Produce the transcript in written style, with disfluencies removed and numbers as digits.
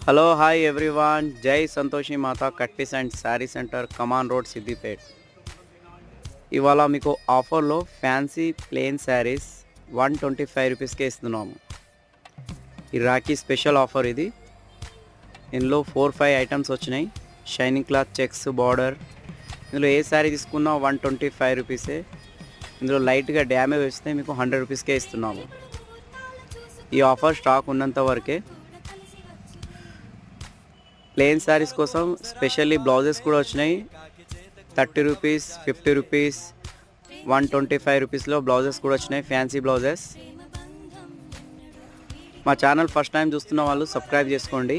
Hello hi everyone, Jai Santoshi Mata cut piece and sari centre, Kaman road, Siddipet. ఇవాళ మీకు ఆఫర్లో ఫ్యాన్సీ ప్లెయిన్ శారీస్ 125 రూపీస్కే ఇస్తున్నాము. ఈ రాఖీ స్పెషల్ ఆఫర్ ఇది. ఇందులో 4-5 ఐటమ్స్ వచ్చినాయి. Shining cloth, checks, border. ఇందులో ఏ శారీ తీసుకున్నా 125 రూపీసే. ఇందులో లైట్గా డ్యామేజ్ వస్తే మీకు 100 రూపీస్కే ఇస్తున్నాము. ఈ ఆఫర్ స్టాక్ ఉన్నంత వరకే. ప్లెయిన్ శారీస్ కోసం స్పెషల్లీ బ్లౌజెస్ కూడా వచ్చినాయి. 30 రూపీస్, 50 రూపీస్, 125 రూపీస్లో బ్లౌజెస్ కూడా వచ్చినాయి, ఫ్యాన్సీ బ్లౌజెస్. మా ఛానల్ ఫస్ట్ టైం చూస్తున్న వాళ్ళు సబ్స్క్రైబ్ చేసుకోండి.